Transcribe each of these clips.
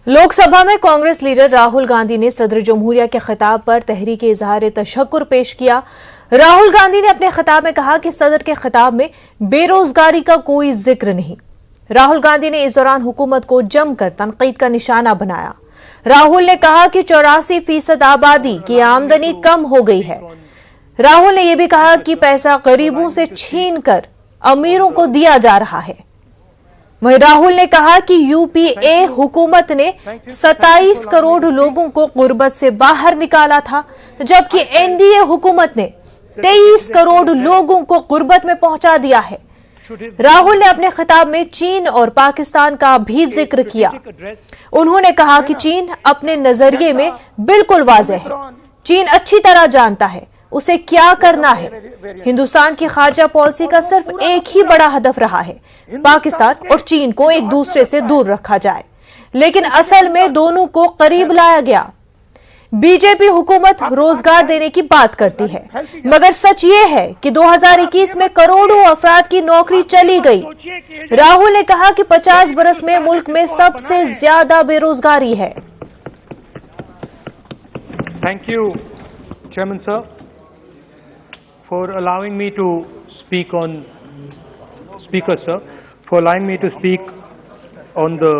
लोकसभा में कांग्रेस लीडर राहुल गांधी ने सदर जमहूरिया के खिताब पर तहरीक इजहार तशक्कुर पेश किया। राहुल गांधी ने अपने खिताब में कहा कि सदर के खिताब में बेरोजगारी का कोई जिक्र नहीं। राहुल गांधी ने इस दौरान हुकूमत को जमकर तनकीद का निशाना बनाया। राहुल ने कहा कि 84% आबादी की आमदनी कम हो गई है। राहुल ने यह भी कहा कि पैसा गरीबों से छीनकर अमीरों को दिया जा रहा है। वहीं राहुल ने कहा कि यूपीए हुकूमत ने 27 करोड़ लोगों को गुर्बत से बाहर निकाला था, जबकि एनडीए हुकूमत ने 23 करोड़ लोगों को गुर्बत में पहुंचा दिया है। राहुल ने अपने खिताब में चीन और पाकिस्तान का भी जिक्र किया। उन्होंने कहा कि चीन अपने नजरिए में बिल्कुल वाज़ेह है। चीन अच्छी तरह जानता है उसे क्या करना है। हिंदुस्तान की खारजा पॉलिसी का सिर्फ एक ही बड़ा हदफ रहा है, पाकिस्तान और चीन को एक दूसरे से दूर रखा जाए, लेकिन असल में दोनों को करीब लाया गया। बीजेपी हुकूमत रोजगार देने की बात करती है, मगर सच ये है कि 2021 में करोड़ों अफराद की नौकरी चली गई। राहुल ने कहा कि 50 बरस में मुल्क में सबसे ज्यादा बेरोजगारी है। Thank you chairman sir for allowing me to speak on speaker sir for allowing me to speak on the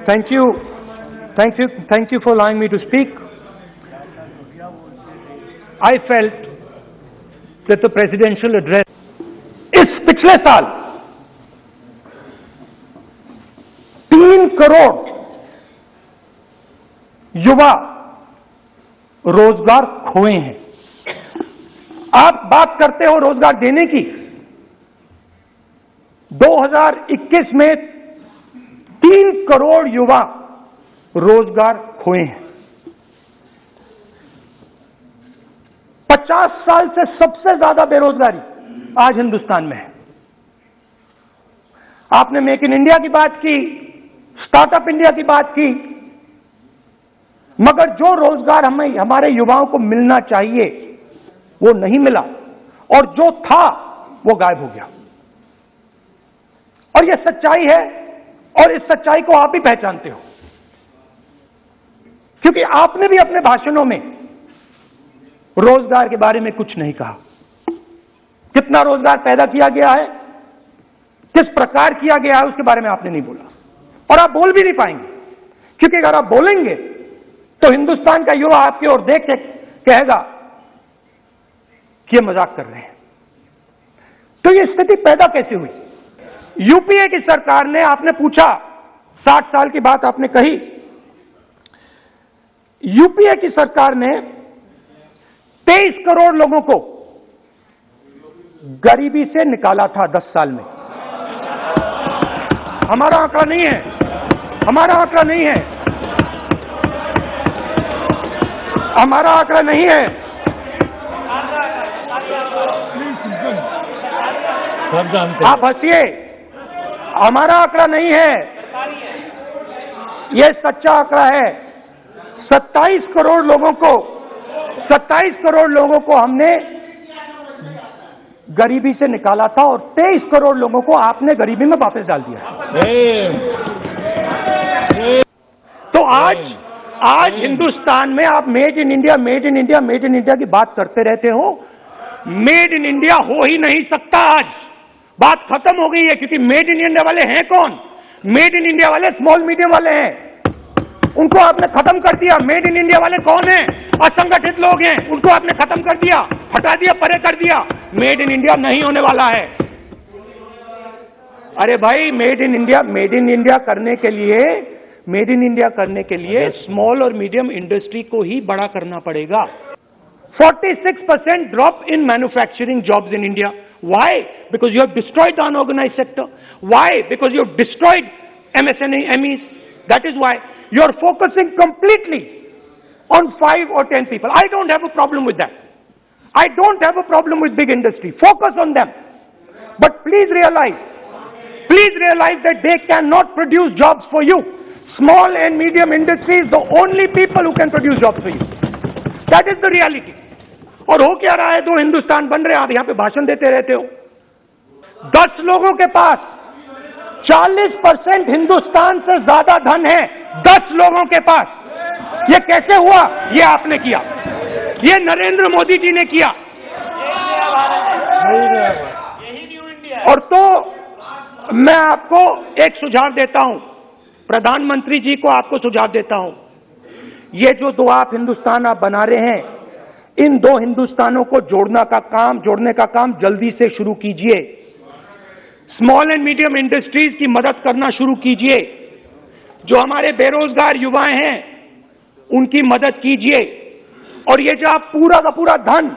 thank you for allowing me to speak. I felt that the presidential address इस पिछले साल 3 करोड़ युवा रोजगार खोए हैं। आप बात करते हो रोजगार देने की। 2021 में 3 करोड़ युवा रोजगार खोए हैं। 50 साल से सबसे ज्यादा बेरोजगारी आज हिंदुस्तान में है। आपने मेक इन इंडिया की बात की, स्टार्टअप इंडिया की बात की, मगर जो रोजगार हमें हमारे युवाओं को मिलना चाहिए वो नहीं मिला, और जो था वो गायब हो गया। और ये सच्चाई है, और इस सच्चाई को आप भी पहचानते हो, क्योंकि आपने भी अपने भाषणों में रोजगार के बारे में कुछ नहीं कहा। कितना रोजगार पैदा किया गया है, किस प्रकार किया गया है, उसके बारे में आपने नहीं बोला, और आप बोल भी नहीं पाएंगे, क्योंकि अगर आप बोलेंगे तो हिंदुस्तान का युवा आपकी ओर देख के कहेगा कि ये मजाक कर रहे हैं। तो ये स्थिति पैदा कैसे हुई? यूपीए की सरकार ने, आपने पूछा 60 साल की बात आपने कही, यूपीए की सरकार ने 23 करोड़ लोगों को गरीबी से निकाला था 10 साल में। हमारा आंकड़ा नहीं है, हमारा आंकड़ा नहीं है, हमारा आंकड़ा नहीं है। आप हंसिए, हमारा आंकड़ा नहीं है, यह सच्चा आंकड़ा है। 27 करोड़ लोगों को हमने गरीबी से निकाला था, और 23 करोड़ लोगों को आपने गरीबी में वापस डाल दिया। तो आज हिंदुस्तान में आप मेड इन इंडिया की बात करते रहते हो। मेड इन इंडिया हो ही नहीं सकता। आज बात खत्म हो गई है, क्योंकि मेड इन इंडिया वाले हैं कौन? मेड इन इंडिया वाले स्मॉल मीडियम वाले हैं, उनको आपने खत्म कर दिया। मेड इन इंडिया वाले कौन हैं? असंगठित लोग हैं, उनको आपने खत्म कर दिया, हटा दिया, परे कर दिया। मेड इन इंडिया नहीं होने वाला है। अरे भाई, मेड इन इंडिया करने के लिए स्मॉल और मीडियम इंडस्ट्री को ही बड़ा करना पड़ेगा। 46% drop in manufacturing jobs in India. Why? Because you have destroyed the unorganised sector. Why? Because you have destroyed MSMEs. That is why you are focusing completely on 5 or 10 people. I don't have a problem with that. I don't have a problem with big industry. Focus on them. But please realize that they cannot produce jobs for you. Small and medium industry is the only people who can produce jobs for you. That is the reality. और हो क्या रहा है? 2 हिंदुस्तान बन रहे हैं। आप यहां पे भाषण देते रहते हो। 10 लोगों के पास 40% हिंदुस्तान से ज्यादा धन है 10 लोगों के पास। ये कैसे हुआ? ये आपने किया, ये नरेंद्र मोदी जी ने किया। और तो मैं आपको एक सुझाव देता हूं, प्रधानमंत्री जी को आपको सुझाव देता हूं, ये जो दो आप हिंदुस्तान आप बना रहे हैं, इन दो हिंदुस्तानों को जोड़ने का काम जल्दी से शुरू कीजिए। स्मॉल एंड मीडियम इंडस्ट्रीज की मदद करना शुरू कीजिए। जो हमारे बेरोजगार युवाएं हैं उनकी मदद कीजिए। और ये जो आप पूरा का पूरा धन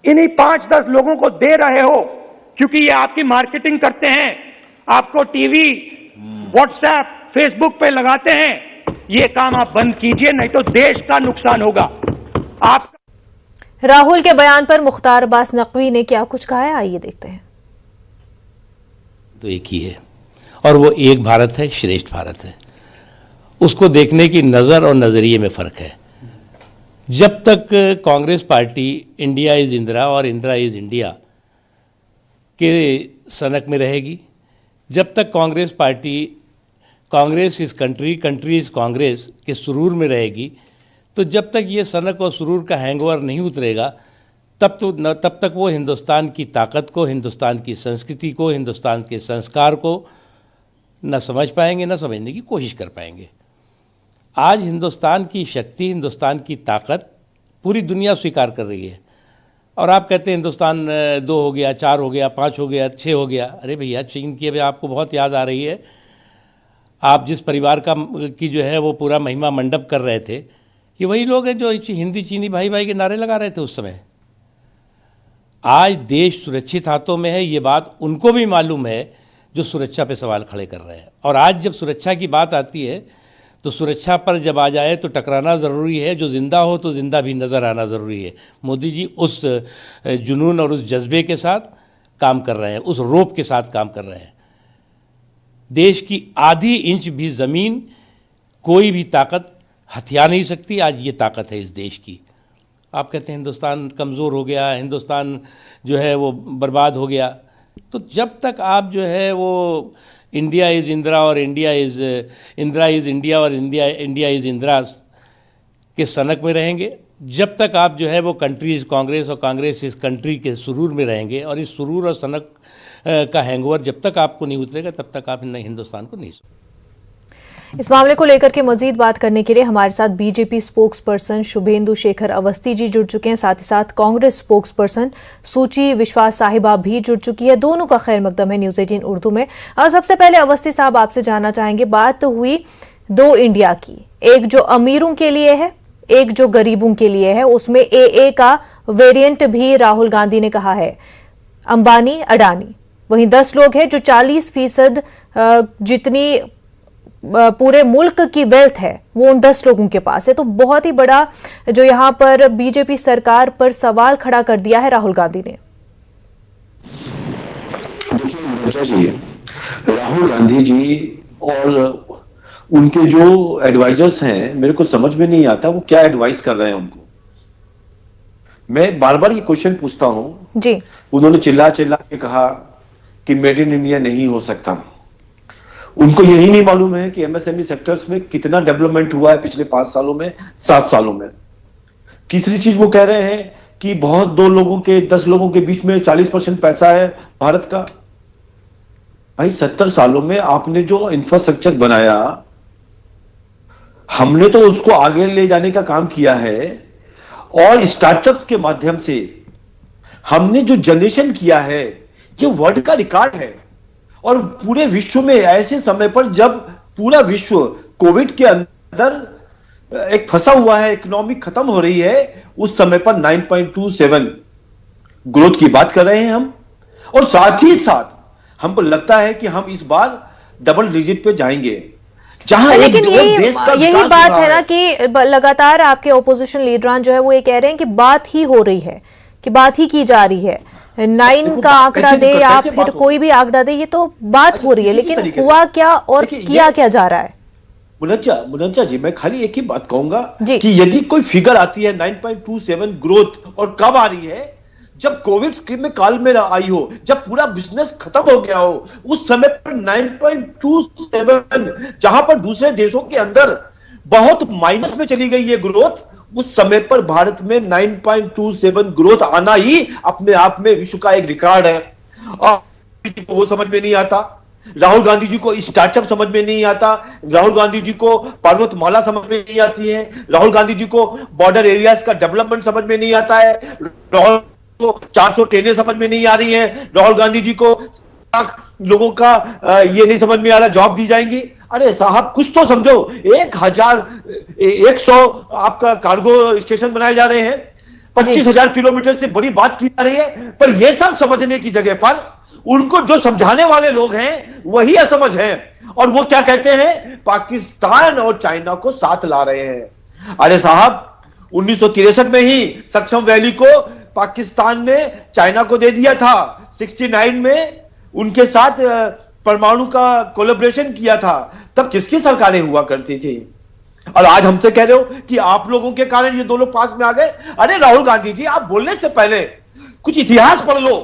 इन्हीं 5-10 लोगों को दे रहे हो, क्योंकि ये आपकी मार्केटिंग करते हैं, आपको टीवी, व्हाट्सएप, फेसबुक पे लगाते हैं, ये काम आप बंद कीजिए, नहीं तो देश का नुकसान होगा। आप राहुल के बयान पर मुख्तार अब्बास नकवी ने क्या कुछ कहा है, आइए देखते हैं। तो एक ही है और वो एक भारत है, श्रेष्ठ भारत है। उसको देखने की नज़र और नज़रिए में फ़र्क है। जब तक Congress party India is Indira और इंदिरा इज़ इंडिया के सनक में रहेगी, जब तक Congress party Congress is country, country is Congress के सुरूर में रहेगी, तो जब तक ये सनक और सुरूर का हैंगओवर नहीं उतरेगा तब तक वो हिंदुस्तान की ताकत को, हिंदुस्तान की संस्कृति को, हिंदुस्तान के संस्कार को न समझ पाएंगे, न समझने की कोशिश कर पाएंगे। आज हिंदुस्तान की शक्ति, हिंदुस्तान की ताकत पूरी दुनिया स्वीकार कर रही है। और आप कहते हैं हिंदुस्तान 2 हो गया, 4 हो गया, 5 हो गया, 6 हो गया। अरे भैया, चीन की अभी आपको बहुत याद आ रही है। आप जिस परिवार की जो है वो पूरा महिमा मंडप कर रहे थे, ये वही लोग हैं जो हिंदी चीनी भाई भाई के नारे लगा रहे थे उस समय। आज देश सुरक्षित हाथों में है, ये बात उनको भी मालूम है जो सुरक्षा पे सवाल खड़े कर रहे हैं। और आज जब सुरक्षा की बात आती है तो सुरक्षा पर जब आ जाए तो टकराना ज़रूरी है, जो ज़िंदा हो तो ज़िंदा भी नज़र आना ज़रूरी है। मोदी जी उस जुनून और उस जज्बे के साथ काम कर रहे हैं, उस रोप के साथ काम कर रहे हैं। देश की आधी इंच भी ज़मीन कोई भी ताकत हथिया नहीं सकती। आज ये ताकत है इस देश की। आप कहते हैं हिंदुस्तान कमज़ोर हो गया, हिंदुस्तान जो है वो बर्बाद हो गया, तो जब तक आप जो है वो इंडिया इज़ इंदिरा और इंडिया इज़ इंडिया और इंडिया इज़ इंदिरा के सनक में रहेंगे, जब तक आप जो है वो कंट्री इज़ कांग्रेस और कांग्रेस इस कंट्री के सुरूर में रहेंगे, और इस सुरूर और सनक का हैंगओवर जब तक आपको नहीं उतरेगा तब तक आप हिंदुस्तान को नहीं। इस मामले को लेकर के मजीद बात करने के लिए हमारे साथ BJP spokesperson Shubhendu Shekhar Awasthi ji जुड़ चुके हैं, साथ ही साथ कांग्रेस स्पोक्स पर्सन सूची विश्वास साहिबा भी जुड़ चुकी है। दोनों का खैर मकदम है न्यूज़ 18 उर्दू में। सबसे पहले अवस्थी साहब आपसे जानना चाहेंगे, बात हुई 2 इंडिया की, एक जो अमीरों के लिए है, एक जो गरीबों के लिए है। उसमें AA का वेरिएंट भी राहुल गांधी ने कहा है, अंबानी अडानी। वहीं 10 लोग हैं जो 40% जितनी पूरे मुल्क की वेल्थ है वो उन 10 लोगों के पास है। तो बहुत ही बड़ा जो यहां पर बीजेपी सरकार पर सवाल खड़ा कर दिया है राहुल गांधी ने। देखिए राहुल गांधी जी और उनके जो एडवाइजर्स हैं, मेरे को समझ में नहीं आता वो क्या एडवाइस कर रहे हैं उनको। मैं बार बार ये क्वेश्चन पूछता हूं जी। उन्होंने चिल्ला के कहा कि मेड इन इंडिया नहीं हो सकता। उनको यही नहीं मालूम है कि MSME सेक्टर्स में कितना डेवलपमेंट हुआ है पिछले 5 सालों में, 7 सालों में। तीसरी चीज वो कह रहे हैं कि बहुत 10 लोगों के बीच में 40% पैसा है भारत का। भाई 70 सालों में आपने जो इंफ्रास्ट्रक्चर बनाया, हमने तो उसको आगे ले जाने का काम किया है, और स्टार्टअप्स के माध्यम से हमने जो जनरेशन किया है ये वर्ल्ड का रिकॉर्ड है। और पूरे विश्व में ऐसे समय पर जब पूरा विश्व कोविड के अंदर एक फंसा हुआ है, इकोनॉमी खत्म हो रही है, उस समय पर 9.27 ग्रोथ की बात कर रहे हैं हम। और साथ ही साथ हमको लगता है कि हम इस बार डबल डिजिट पे जाएंगे। जहां लेकिन यही बात है ना कि लगातार आपके ओपोजिशन लीडरान जो है वो ये कह रहे हैं कि बात ही हो रही है, कि बात ही की जा रही है। 9 का आंकड़ा दे या फिर कोई भी आंकड़ा दे, ये तो बात हो रही है, लेकिन हुआ क्या और किया क्या जा रहा है? मुनज्जा जी, मैं खाली एक ही बात कहूंगा कि यदि कोई फिगर आती है 9.27 ग्रोथ और कब आ रही है, जब कोविड स्कीम में काल में आई हो, जब पूरा बिजनेस खत्म हो गया हो, उस समय पर 9.27, जहां पर दूसरे देशों के अंदर बहुत माइनस में चली गई है ग्रोथ, उस समय पर भारत में 9.27 ग्रोथ आना ही अपने आप में विश्व का एक रिकॉर्ड है। और वो समझ में नहीं आता, राहुल गांधी जी को स्टार्टअप समझ में नहीं आता, राहुल गांधी जी को पर्वतमाला समझ में नहीं आती है, राहुल गांधी जी को बॉर्डर एरियाज का डेवलपमेंट समझ में नहीं आता है, राहुल को 400 ट्रेनें समझ में नहीं आ रही हैं, राहुल गांधी जी को लोगों का ये नहीं समझ में आ रहा जॉब दी जाएंगी। अरे साहब कुछ तो समझो, 1,100 आपका कार्गो स्टेशन बनाए जा रहे हैं, 25,000 किलोमीटर से बड़ी बात की जा रही है, पर यह सब समझने की जगह पर उनको जो समझाने वाले लोग हैं वही असमझ हैं, और वो क्या कहते हैं, पाकिस्तान और चाइना को साथ ला रहे हैं। अरे साहब 1963 में ही सक्षम वैली को पाकिस्तान ने चाइना को दे दिया था, 69 में उनके साथ परमाणु का कोलैबोरेशन किया था, तब किसकी सरकारें हुआ करती थी। और आज हमसे कह रहे हो कि आप लोगों के कारण ये दोनों पास में आ गए। अरे राहुल गांधी जी, आप बोलने से पहले कुछ इतिहास पढ़ लो।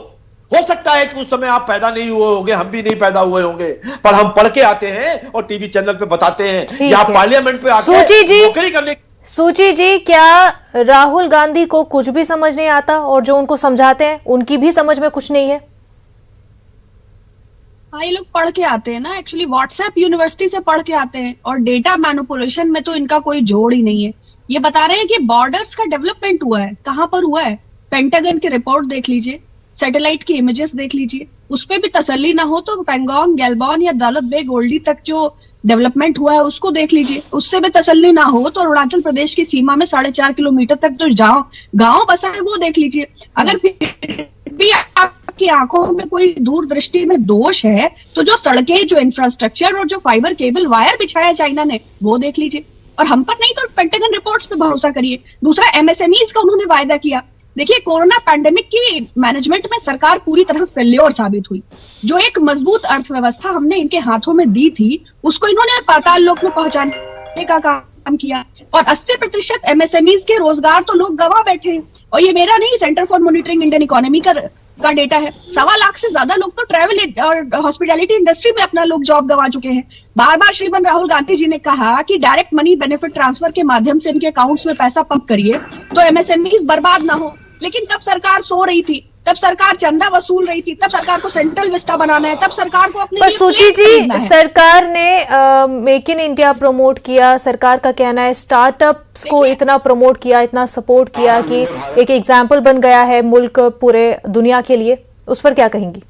हो सकता है कि उस समय आप पैदा नहीं हुए होंगे, हम भी नहीं पैदा हुए होंगे, पर हम पढ़ के आते हैं और टीवी चैनल पे बताते हैं या पार्लियामेंट पे आके नौकरी करने। सूची जी, क्या राहुल गांधी को कुछ भी समझ नहीं आता और जो उनको समझाते हैं उनकी भी समझ में कुछ नहीं है? हाँ, ये लोग पढ़ के आते हैं ना, एक्चुअली व्हाट्सएप यूनिवर्सिटी से पढ़ के आते हैं, और डेटा मैनिपुलेशन में तो इनका कोई जोड़ ही नहीं है। ये बता रहे हैं कि बॉर्डर्स का डेवलपमेंट हुआ है, कहां पर हुआ है? पेंटागन की रिपोर्ट देख लीजिए, सैटेलाइट की इमेजेस देख लीजिए, उसपे भी तसल्ली ना हो तो पैंगोंग, गैल्बॉन या दौलत बेग ओल्डी तक जो डेवलपमेंट हुआ है उसको देख लीजिए, उससे भी तसल्ली ना हो तो अरुणाचल प्रदेश की सीमा में 4.5 किलोमीटर तक जो गांव बसा है वो देख लीजिए। अगर फिर भी आपकी आंखों में कोई दूरदृष्टि में दोष है तो जो सड़कें, जो इंफ्रास्ट्रक्चर और जो फाइबर केबल वायर बिछाया चाइना ने वो देख लीजिए, और हम पर नहीं तो पेंटागन रिपोर्ट्स पे भरोसा करिए। दूसरा, एमएसएमईज का उन्होंने वायदा किया। देखिए, कोरोना पैंडेमिक की मैनेजमेंट में सरकार पूरी तरह फेल्योर साबित हुई। जो एक मजबूत अर्थव्यवस्था हमने इनके हाथों में दी थी उसको इन्होंने पाताल लोक में पहुंचाने का काम किया, और 80% एमएसएमईज के रोजगार तो लोग गवा बैठे हैं। और ये मेरा नहीं, centre for monitoring Indian economy का डेटा है। 1.25 लाख से ज्यादा लोग तो ट्रैवल और हॉस्पिटैलिटी इंडस्ट्री में अपना लोग जॉब गवा चुके हैं। बार बार श्रीमान राहुल गांधी जी ने कहा कि डायरेक्ट मनी बेनिफिट ट्रांसफर के माध्यम से इनके अकाउंट्स में पैसा पंप करिए तो एमएसएमईज बर्बाद ना हो, लेकिन तब सरकार सो रही थी, तब सरकार चंदा वसूल रही थी, तब सरकार को सेंट्रल विस्टा बनाना है, तब सरकार को अपने पर सूची जी, सरकार ने मेक इन इंडिया प्रमोट किया, सरकार का कहना है स्टार्टअप्स को इतना प्रमोट किया, इतना सपोर्ट किया कि एक एग्जाम्पल बन गया है मुल्क पूरे दुनिया के लिए, उस पर क्या कहेंगी?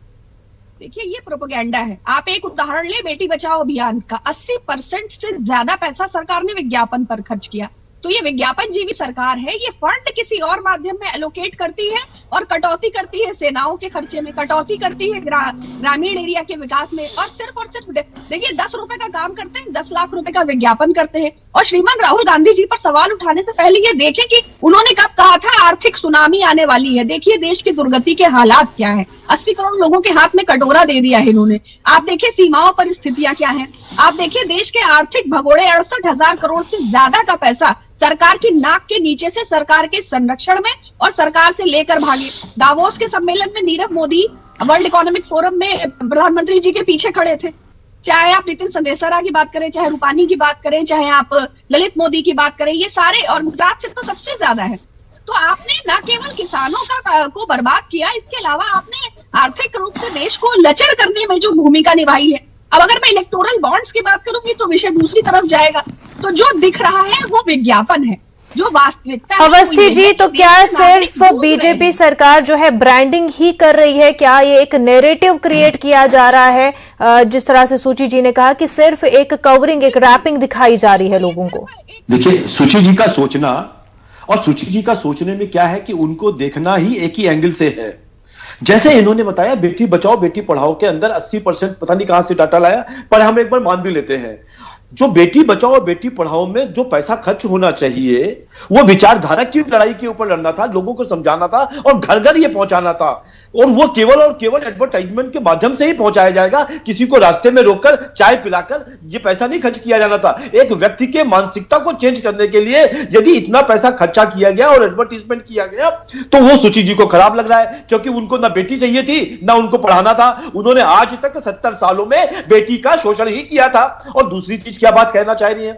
देखिए, ये प्रोपेगेंडा है। आप एक उदाहरण ले, बेटी बचाओ अभियान का 80% से ज्यादा पैसा सरकार ने विज्ञापन पर खर्च किया। तो ये विज्ञापन जीवी सरकार है, ये फंड किसी और माध्यम में एलोकेट करती है और कटौती करती है सेनाओं के खर्चे में, कटौती करती है ग्रामीण एरिया के विकास में, और सिर्फ देखिए 10 रुपए का काम करते हैं, 10 लाख रुपए का विज्ञापन करते हैं। और श्रीमान राहुल गांधी जी पर सवाल उठाने से पहले ये देखें कि उन्होंने कब कहा था आर्थिक सुनामी आने वाली है। देखिए देश की दुर्गति के हालात क्या है, 80 करोड़ लोगों के हाथ में कटोरा दे दिया है इन्होंने। आप देखिए सीमाओं पर स्थितियां क्या है, आप देखिए देश के आर्थिक भगोड़े, 68,000 करोड़ से ज्यादा का पैसा सरकार की नाक के नीचे से सरकार के संरक्षण में और सरकार से लेकर भागे। दावोस के सम्मेलन में Nirav Modi world economic forum में प्रधानमंत्री जी के पीछे खड़े थे। चाहे आप नितिन संदेशरा की बात करें, चाहे रूपानी की बात करें, चाहे आप ललित मोदी की बात करें, ये सारे, और गुजरात से तो सबसे ज्यादा है। तो आपने न केवल किसानों को बर्बाद किया, इसके अलावा आपने आर्थिक रूप से देश को लचर करने में जो भूमिका निभाई है। अब अगर मैं इलेक्टोरल बॉन्ड्स की बात करूंगी तो विषय दूसरी तरफ जाएगा। तो जो दिख रहा है वो विज्ञापन है, जो वास्तविकता है। अवस्थी जी, तो क्या सिर्फ बीजेपी सरकार जो है ब्रांडिंग ही कर रही है? क्या ये एक नैरेटिव क्रिएट किया जा रहा है, जिस तरह से सूची जी ने कहा कि सिर्फ एक कवरिंग, एक रैपिंग दिखाई जा रही है लोगों को? देखिए, सूची जी का सोचना और सूची जी का सोचने में क्या है कि उनको देखना ही एक ही एंगल से है। जैसे इन्होंने बताया बेटी बचाओ बेटी पढ़ाओ के अंदर 80%, पता नहीं कहां से डाटा लाया, पर हम एक बार मान भी लेते हैं, जो बेटी बचाओ और बेटी पढ़ाओ में जो पैसा खर्च होना चाहिए वो विचारधारा की लड़ाई के ऊपर लड़ना था, लोगों को समझाना था और घर घर ये पहुंचाना था। और वो केवल और केवल एडवर्टाइजमेंट के माध्यम से ही पहुंचाया जाएगा, किसी को रास्ते में रोककर चाय पिलाकर ये पैसा नहीं खर्च किया जाना था। एक व्यक्ति के मानसिकता को चेंज करने के लिए यदि इतना पैसा खर्चा किया गया और एडवर्टाइजमेंट किया गया तो वो सुची जी को खराब लग रहा है, क्योंकि उनको ना बेटी चाहिए थी ना उनको पढ़ाना था। उन्होंने आज तक 70 सालों में बेटी का शोषण ही किया था। और दूसरी चीज क्या बात कहना चाह रही है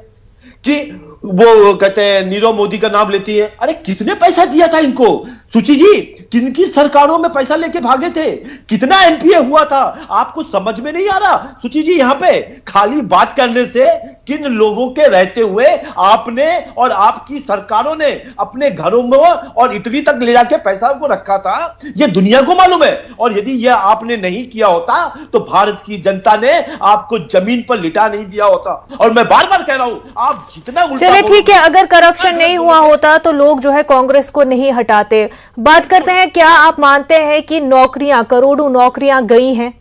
कि वो कहते हैं नीरव मोदी का नाम लेती है। अरे कितने पैसा दिया था इनको सुची जी? किनकी सरकारों में पैसा लेके भागे थे? कितना एमपीए हुआ था? आपको समझ में नहीं आ रहा सुची जी? यहां पे खाली बात करने से किन लोगों के रहते हुए आपने और आपकी सरकारों ने अपने घरों में और इटली तक ले जाके पैसा को रखा था, यह दुनिया को मालूम है। और यदि यह आपने नहीं किया होता तो भारत की जनता ने आपको जमीन पर लिटा नहीं दिया होता। और मैं बार बार कह रहा हूं, आप जितना चलिए ठीक है, अगर करप्शन नहीं हुआ होता तो लोग जो है कांग्रेस को नहीं हटाते। बात करते हैं, क्या आप मानते हैं कि नौकरियां, करोड़ों नौकरियां गई हैं,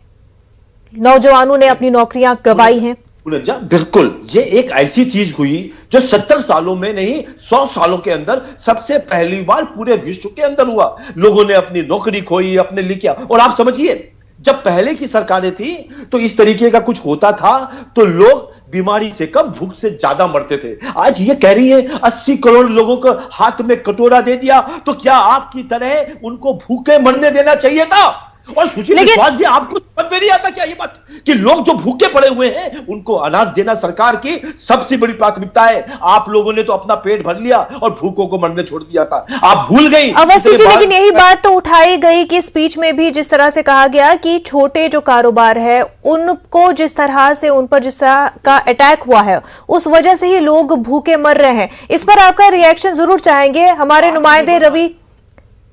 नौजवानों ने अपनी नौकरियां गंवाई हैं? बिल्कुल, ये एक ऐसी चीज हुई जो 70 सालों में नहीं 100 सालों के अंदर सबसे पहली बार पूरे विश्व के अंदर हुआ। लोगों ने अपनी नौकरी खोई, अपने लिए किया। और आप समझिए, जब पहले की सरकारें थी तो इस तरीके का कुछ होता था तो लोग बीमारी से कम भूख से ज्यादा मरते थे। आज ये कह रही है 80 करोड़ लोगों को हाथ में कटोरा दे दिया, तो क्या आपकी तरह उनको भूखे मरने देना चाहिए था? और सुची विश्वास जी, आपको समझ में नहीं आता क्या ये बात कि लोग जो भूखे पड़े हुए हैं उनको अनाज देना सरकार की सबसे बड़ी प्राथमिकता है? आप लोगों ने तो अपना पेट भर लिया और भूखों को मरने छोड़ दिया था। आप भूल गई अवस्थी जी। लेकिन यही बात तो उठाई गई कि स्पीच में भी जिस तरह से कहा गया कि छोटे जो कारोबार है उनको जिस तरह से उन पर जिस तरह का अटैक हुआ है उस वजह से ही लोग भूखे मर रहे हैं। इस पर आपका रिएक्शन जरूर चाहेंगे। हमारे नुमाइंदे रवि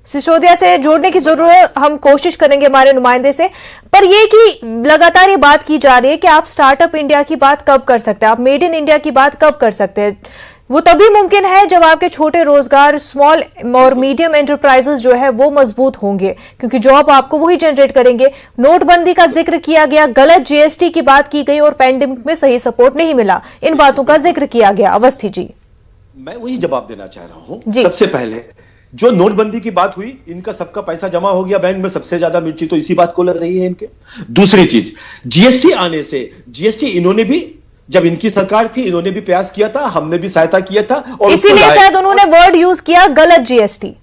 सिसोदिया से जोड़ने की जरूरत हम कोशिश करेंगे हमारे नुमाइंदे से। पर ये कि लगातार ये बात की जा रही है कि आप स्टार्टअप इंडिया की बात कब कर सकते हैं, आप मेड इन इंडिया की बात कब कर सकते हैं? वो तभी मुमकिन है जब आपके छोटे रोजगार, स्मॉल और मीडियम एंटरप्राइजेस जो है वो मजबूत होंगे, क्योंकि जॉब आपको वही जनरेट करेंगे। नोटबंदी का जिक्र किया गया, गलत जीएसटी की बात की गई और पैंडेमिक में सही सपोर्ट नहीं मिला, इन बातों का जिक्र किया गया। अवस्थी जी, मैं वही जवाब देना चाह रहा हूं। सबसे पहले जो नोटबंदी की बात हुई, इनका सबका पैसा जमा हो गया बैंक में, सबसे ज्यादा मिर्ची तो इसी बात को लग रही है इनके। दूसरी चीज, जीएसटी आने से, जीएसटी इन्होंने भी, जब इनकी सरकार थी इन्होंने भी प्रयास किया था, हमने भी सहायता किया था, और इसीलिए शायद उन्होंने वर्ड यूज किया गलत जीएसटी।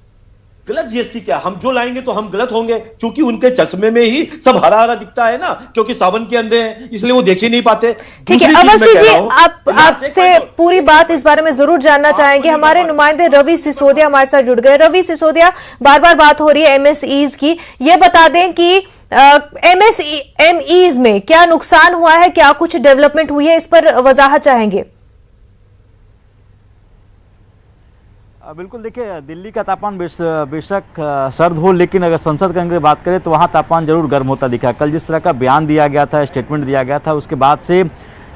गलत जीएसटी क्या, हम जो लाएंगे तो हम गलत होंगे, क्योंकि उनके चश्मे में ही सब हरा हरा दिखता है ना, क्योंकि सावन के अंधे हैं, इसलिए वो देख ही नहीं पाते। ठीक है अवस्थी जी, आपसे पूरी बात इस बारे में जरूर जानना चाहेंगे। हमारे नुमाइंदे रवि सिसोदिया हमारे साथ जुड़ गए। रवि सिसोदिया, बार बार बात हो रही है एमएसईज की, ये बता दें कि एमएसएमईज में क्या नुकसान हुआ है, क्या कुछ डेवलपमेंट हुई है, इस पर वजाहत चाहेंगे। बिल्कुल, देखिए दिल्ली का तापमान बेशक सर्द हो, लेकिन अगर संसद के अंदर बात करें तो वहाँ तापमान जरूर गर्म होता दिखा। कल जिस तरह का बयान दिया गया था, स्टेटमेंट दिया गया था, उसके बाद से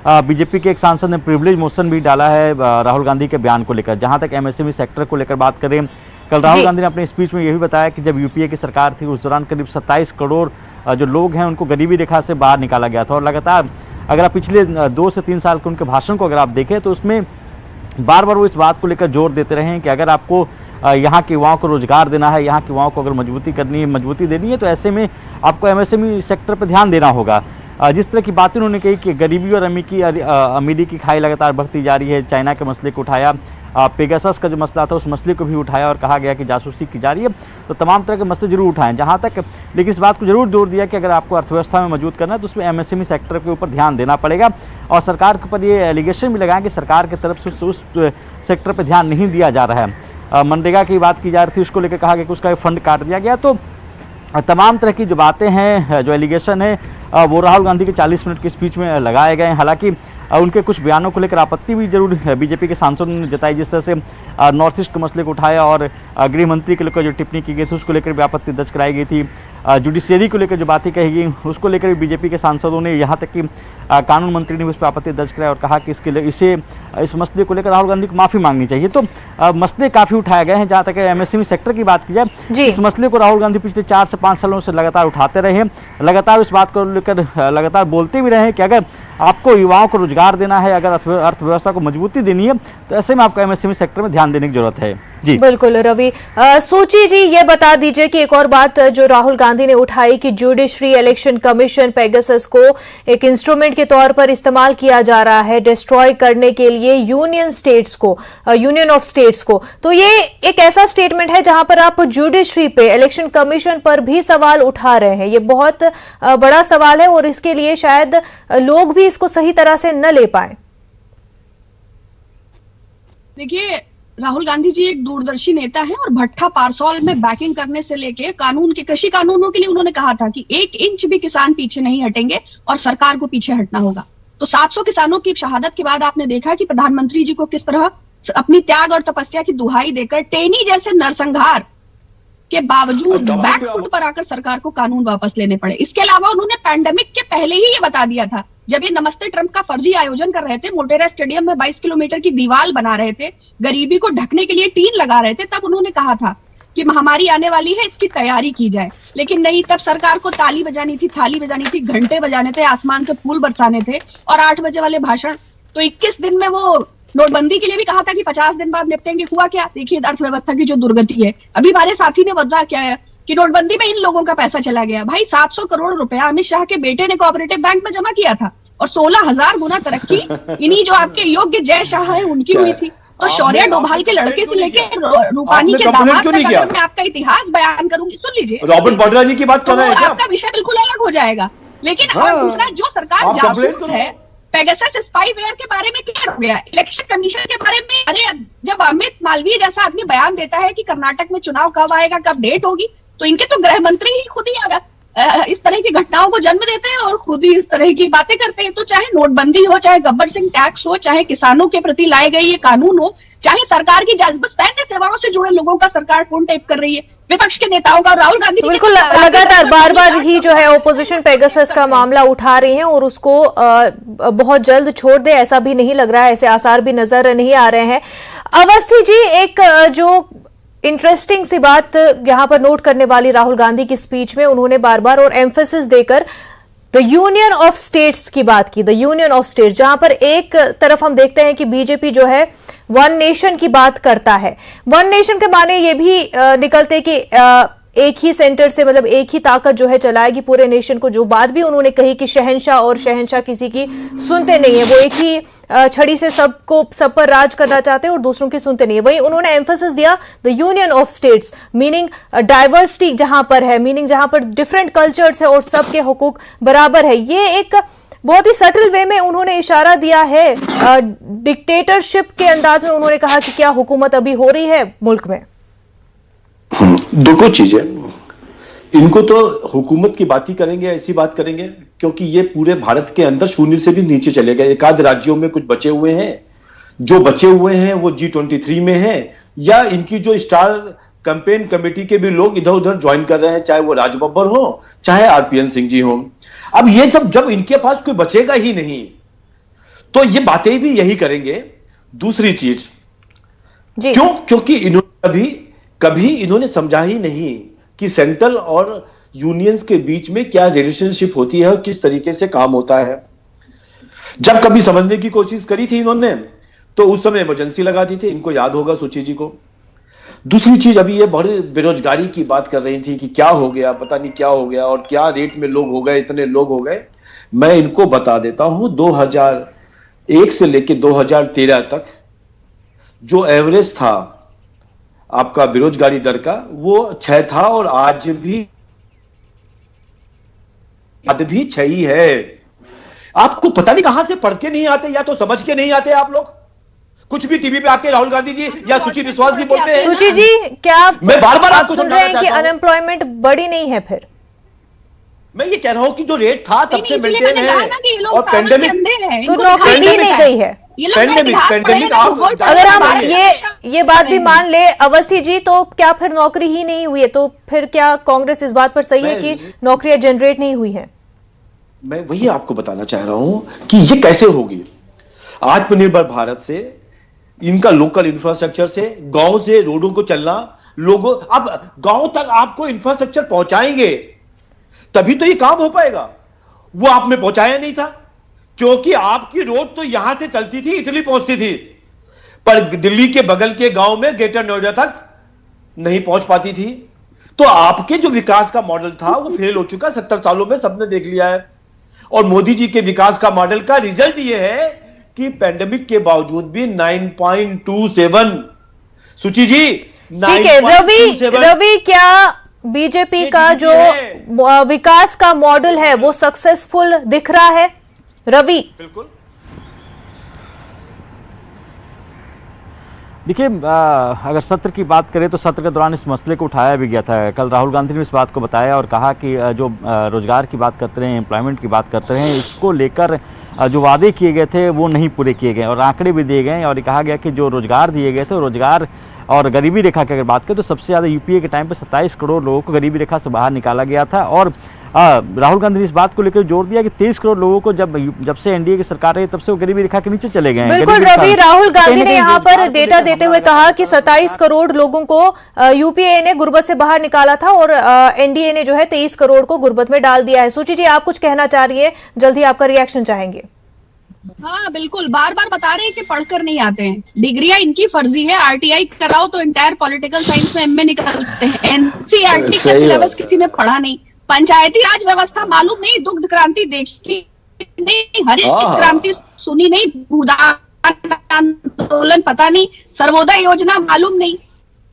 बीजेपी के एक सांसद ने प्रिविलेज मोशन भी डाला है राहुल गांधी के बयान को लेकर। जहाँ तक एमएसएमई सेक्टर को लेकर बात करें, कल राहुल गांधी ने अपने स्पीच में यह भी बताया कि जब यूपीए की सरकार थी उस दौरान करीब 27 करोड़ जो लोग हैं उनको गरीबी रेखा से बाहर निकाला गया था। और लगातार अगर आप पिछले 2 से 3 साल के उनके भाषण को अगर आप देखें तो उसमें बार बार वो इस बात को लेकर जोर देते रहे हैं कि अगर आपको यहाँ के युवाओं को रोजगार देना है, यहाँ के युवाओं को अगर मजबूती देनी है तो ऐसे में आपको एमएसएमई सेक्टर पर ध्यान देना होगा। जिस तरह की बातें उन्होंने कही कि गरीबी और अमीरी की खाई लगातार बढ़ती जा रही है, चाइना के मसले को उठाया, पेगासस का जो मसला था उस मसले को भी उठाया और कहा गया कि जासूसी की जा रही है, तो तमाम तरह के मसले जरूर उठाएं। जहां तक लेकिन इस बात को जरूर जोर दिया कि अगर आपको अर्थव्यवस्था में मजबूत करना है तो उसमें एमएसएमई सेक्टर के ऊपर ध्यान देना पड़ेगा। और सरकार के ऊपर ये एलिगेशन भी लगाएं कि सरकार की तरफ से उस सेक्टर पर ध्यान नहीं दिया जा रहा है। मनरेगा की बात की जा रही थी, उसको लेकर कहा गया कि उसका फंड काट दिया गया। तो तमाम तरह की जो बातें हैं, जो एलिगेशन है, वो राहुल गांधी के 40 मिनट की स्पीच में लगाए गए हैं। हालांकि उनके कुछ बयानों को लेकर आपत्ति भी जरूर बीजेपी के सांसदों ने जताई, जिस तरह से नॉर्थ ईस्ट के मसले को उठाया और गृह मंत्री के लेकर जो टिप्पणी की गई थी उसको लेकर भी आपत्ति दर्ज कराई गई थी। जुडिशियरी को लेकर जो बातें कही गई उसको लेकर भी बीजेपी के सांसदों ने, यहाँ तक कि कानून मंत्री ने उस पर आपत्ति दर्ज कराई और कहा कि इस मसले को लेकर राहुल गांधी को माफ़ी मांगनी चाहिए। तो मसले काफ़ी उठाए गए हैं। जहाँ तक एमएसएमई सेक्टर की बात की जाए, इस मसले को राहुल गांधी पिछले 4 से 5 सालों से लगातार उठाते रहे हैं, लगातार इस बात को लेकर लगातार बोलते भी रहे हैं कि अगर आपको युवाओं को रोजगार देना है, अगर अर्थव्यवस्था को मजबूती देनी है तो ऐसे में आपको एमएसएमई सेक्टर में ध्यान देने की जरूरत है। जी बिल्कुल रवि। सूची जी, ये बता दीजिए कि एक और बात जो राहुल गांधी ने उठाई कि जुडिशरी इलेक्शन कमीशन पेगासस को एक इंस्ट्रूमेंट के तौर पर इस्तेमाल किया जा रहा है डिस्ट्रॉय करने के लिए यूनियन ऑफ स्टेट्स को। तो ये एक ऐसा स्टेटमेंट है जहां पर आप जुडिशरी पे, इलेक्शन कमीशन पर भी सवाल उठा रहे हैं। ये बहुत बड़ा सवाल है और इसके लिए शायद लोग भी इसको सही तरह से न ले पाए। देखिए, राहुल गांधी जी एक दूरदर्शी नेता हैं और भट्टा पारसौल में बैकिंग करने से लेके कृषि कानूनों के लिए उन्होंने कहा था कि 1 इंच भी किसान पीछे नहीं हटेंगे और सरकार को पीछे हटना होगा। तो 700 किसानों की शहादत के बाद आपने देखा कि प्रधानमंत्री जी को किस तरह अपनी त्याग और तपस्या की दुहाई देकर टेनी जैसे नरसंहार के बावजूद बैकफुट पर आकर सरकार को कानून वापस लेने पड़े। इसके अलावा उन्होंने पैंडेमिक के पहले ही ये बता दिया था, जब ये नमस्ते ट्रंप का फर्जी आयोजन कर रहे थे, मोटेरा स्टेडियम में 22 किलोमीटर की दीवार बना रहे थे, गरीबी को ढकने के लिए टीन लगा रहे थे, तब उन्होंने कहा था कि महामारी आने वाली है, इसकी तैयारी की जाए। लेकिन नहीं, तब सरकार को ताली बजानी थी, थाली बजानी थी, घंटे बजाने थे, आसमान से फूल बरसाने थे और 8 बजे वाले भाषण। तो 21 दिन में वो नोटबंदी के लिए भी कहा था कि 50 दिन बाद निपटेंगे। हुआ क्या? देखिए अर्थव्यवस्था की जो दुर्गति है। अभी हमारे साथी ने बदला क्या है कि नोटबंदी में इन लोगों का पैसा चला गया। भाई 700 करोड़ रुपया अमित शाह के बेटे ने कोऑपरेटिव बैंक में जमा किया था और 16,000 गुना तरक्की इन्हीं जो आपके योग्य जय शाह है उनकी हुई थी। तो शौर्य डोभाल के लड़के से लेकर रूपानी के दामाद तक अगर मैं आपका इतिहास बयान करूंगी, सुन लीजिए, रॉबर्ट वाड्रा जी की बात कर रहे हैं, आपका विषय बिल्कुल अलग हो जाएगा। लेकिन और दूसरा, जो सरकार जासूस है, पेगासस स्पाईवेयर के बारे में क्या हो गया, इलेक्शन कमीशन के बारे में, अरे जब अमित मालवीय जैसा आदमी बयान देता है कि कर्नाटक में चुनाव कब आएगा, कब डेट होगी, तो इनके तो गृह मंत्री ही खुद ही इस तरह की घटनाओं को जन्म देते हैं और खुद ही इस तरह की बातें करते हैं। तो चाहे नोटबंदी हो, चाहे गब्बर सिंह टैक्स हो, चाहे किसानों के प्रति लाए गए ये कानून हो, चाहे सरकार की सैन्य सेवाओं से जुड़े लोगों का सरकार फोन टेप कर रही है, विपक्ष के नेताओं का, राहुल गांधी बिल्कुल लगातार बार बार ही जो है ओपोजिशन पेगासस का मामला उठा रही है और उसको बहुत जल्द छोड़ दे ऐसा भी नहीं लग रहा है, ऐसे आसार भी नजर नहीं आ रहे हैं। अवस्थी जी, एक जो इंटरेस्टिंग सी बात यहां पर नोट करने वाली राहुल गांधी की स्पीच में, उन्होंने बार बार और एम्फेसिस देकर द यूनियन ऑफ स्टेट्स की बात की। द यूनियन ऑफ स्टेट्स, जहां पर एक तरफ हम देखते हैं कि बीजेपी जो है वन नेशन की बात करता है। वन नेशन के माने ये भी निकलते कि एक ही सेंटर से, मतलब एक ही ताकत जो है चलाएगी पूरे नेशन को। जो बात भी उन्होंने कही कि शहंशाह और शहंशाह किसी की सुनते नहीं है, वो एक ही छड़ी से सब पर राज करना चाहते हैं और दूसरों की सुनते नहीं है। वहीं उन्होंने एम्फेसिस दिया the union of states, meaning diversity जहां पर है, मीनिंग जहां पर डिफरेंट कल्चर्स है और सबके हुकूक बराबर है। ये एक बहुत ही सटल वे में उन्होंने इशारा दिया है। डिक्टेटरशिप के अंदाज में उन्होंने कहा कि क्या हुकूमत अभी हो रही है मुल्क में। दो चीजें, इनको तो हुकूमत की बात ही करेंगे, ऐसी बात करेंगे क्योंकि ये पूरे भारत के अंदर शून्य से भी नीचे चले गए। एक आध राज्यों में कुछ बचे हुए हैं, जो बचे हुए हैं वो G23 में हैं, या इनकी जो स्टार कैंपेन कमेटी के भी लोग इधर उधर ज्वाइन कर रहे हैं, चाहे वो राज बब्बर हो, चाहे RPN सिंह जी हो। अब ये जब इनके पास कोई बचेगा ही नहीं तो ये बातें भी यही करेंगे। दूसरी चीज, क्यों? क्योंकि इन्होंने कभी इन्होंने समझा ही नहीं कि सेंट्रल और यूनियंस के बीच में क्या रिलेशनशिप होती है और किस तरीके से काम होता है। जब कभी समझने की कोशिश करी थी इन्होंने तो उस समय इमरजेंसी लगा दी थी, इनको याद होगा सुची जी को। दूसरी चीज, अभी ये बड़े बेरोजगारी की बात कर रही थी कि क्या हो गया, पता नहीं क्या हो गया और क्या रेट में लोग हो गए, इतने लोग हो गए। मैं इनको बता देता हूं, 2001 से लेकर 2013 तक जो एवरेज था आपका बेरोजगारी दर का, वो 6 था और आज भी 6 ही है। आपको पता नहीं कहां से पढ़ के नहीं आते या तो समझ के नहीं आते आप लोग। कुछ भी टीवी पे आके राहुल गांधी जी या सुची विश्वास जी बोलते हैं। सुची जी, क्या मैं बार-बार आप सुन रहे हैं कि अनएम्प्लॉयमेंट बढ़ी नहीं है? फिर मैं ये कह रहा हूं कि जो रेट था तब से मेंटेन है और पेंडेमिक तो नौकरी दी नहीं गई है। पेंडेमिक अगर हम ये बात भी मान ले अवस्थी जी, तो क्या फिर नौकरी ही नहीं हुई है? तो फिर क्या कांग्रेस इस बात पर सही है कि नौकरियां जनरेट नहीं हुई है? मैं वही आपको बताना चाह रहा हूं कि ये कैसे होगी। आत्मनिर्भर भारत से, इनका लोकल इंफ्रास्ट्रक्चर से, गांव से रोडों को चलना, लोगों अब गांव तक आपको इंफ्रास्ट्रक्चर पहुंचाएंगे तभी तो ये काम हो पाएगा। वो आप में पहुंचाया नहीं था क्योंकि आपकी रोड तो यहां से चलती थी, इटली पहुंचती थी। पर दिल्ली के बगल के गांव में ग्रेटर नोएडा तक नहीं पहुंच पाती थी। तो आपके जो विकास का मॉडल था वो फेल हो चुका, 70 सालों में सबने देख लिया है। और मोदी जी के विकास का मॉडल का रिजल्ट ये है कि पैंडेमिक के बावजूद भी 9.27। सुची जी, ठीक है रवि, क्या बीजेपी का जो विकास का मॉडल है वो सक्सेसफुल दिख रहा है? रवि, बिल्कुल देखिए, अगर सत्र की बात करें तो सत्र के दौरान इस मसले को उठाया भी गया था। कल राहुल गांधी ने इस बात को बताया और कहा कि जो रोजगार की बात करते रहे, एम्प्लॉयमेंट की बात करते रहे, इसको लेकर जो वादे किए गए थे वो नहीं पूरे किए गए और आंकड़े भी दिए गए। और ये कहा गया कि जो रोजगार दिए गए थे, रोजगार और गरीबी रेखा की अगर बात करें तो सबसे ज़्यादा यूपीए के टाइम पे 27 करोड़ लोगों को गरीबी रेखा से बाहर निकाला गया था। और राहुल गांधी ने इस बात को लेकर जोर दिया कि 23 करोड़ लोगों को जब से एनडीए की सरकार रही तब से वो गरीबी रेखा के नीचे चले गए हैं। बिल्कुल रवि, राहुल गांधी ने यहाँ पर डेटा देते हुए कहा कि 27 करोड़ लोगों को यूपीए ने गुर्बत से बाहर निकाला था और एनडीए ने जो है 23 करोड़ को गुर्बत में डाल दिया है। सुची जी, आप कुछ कहना चाह रही है, जल्दी आपका रिएक्शन चाहेंगे। हाँ बिल्कुल, बार बार बता रहे हैं कि पढ़कर नहीं आते हैं। डिग्रियां इनकी फर्जी है, आरटीआई कराओ तो इंटायर पॉलिटिकल साइंस में एमए निकलते हैं। एनसीईआरटी का सिलेबस किसी ने पढ़ा नहीं, पंचायती राज व्यवस्था मालूम नहीं, दुग्ध क्रांति देखी नहीं, हरित क्रांति सुनी नहीं, भूदान आंदोलन पता नहीं, सर्वोदय योजना मालूम नहीं।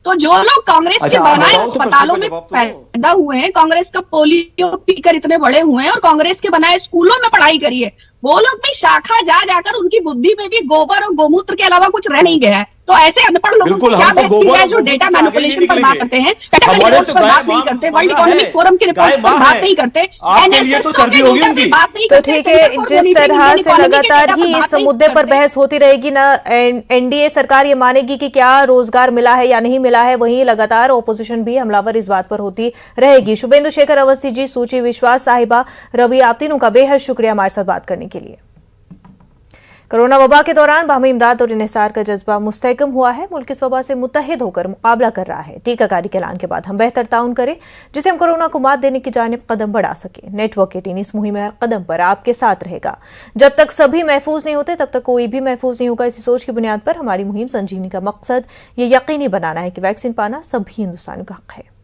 तो जो लोग कांग्रेस के बनाए अस्पतालों में पैदा हुए हैं, कांग्रेस का पोलियो पीकर इतने बड़े हुए हैं और कांग्रेस के बनाए स्कूलों में पढ़ाई करी है, वो लोग भी शाखा जा जाकर उनकी बुद्धि में भी गोबर और गोमूत्र के अलावा कुछ रह नहीं गया है। तो ऐसे अनपढ़ लोगों को क्या बेइज्जती है जो डेटा मैनिपुलेशन पर बात करते हैं, रिपोर्ट्स पर बात नहीं करते, वर्ल्ड इकोनॉमिक फोरम की रिपोर्ट्स पर बात नहीं करते, एनएसएस के नोटा पे बात नहीं तो करते। ठीक है, जिस तरह से लगातार ही इस मुद्दे पर बहस होती रहेगी ना, एनडीए सरकार ये मानेगी कि क्या रोजगार मिला है या नहीं मिला है, वहीं लगातार ओपोजिशन भी हमलावर इस बात पर होती रहेगी। शुभेंदु शेखर अवस्थी जी, सूची विश्वास साहिबा, रवि, आप तीनों का बेहद शुक्रिया हमारे साथ बात करने के लिए। कोरोना वबा के दौरान बाहमी इमदाद और इंहिसार का जज्बा मुस्तहकम हुआ है। मुल्क इस वबा से मुत्तहिद होकर मुकाबला कर रहा है। टीकाकारी के ऐलान के बाद हम बेहतर ताउन करें जिसे हम कोरोना को मात देने की जानिब कदम बढ़ा सके। नेटवर्क 18 इस मुहिम में हर कदम पर आपके साथ रहेगा। जब तक सभी महफूज नहीं होते तब तक कोई भी महफूज नहीं होगा। इसी सोच की बुनियाद पर हमारी मुहिम संजीवनी का मकसद ये यकीनी बनाना है कि वैक्सीन पाना सभी हिंदुस्तानियों का हक है।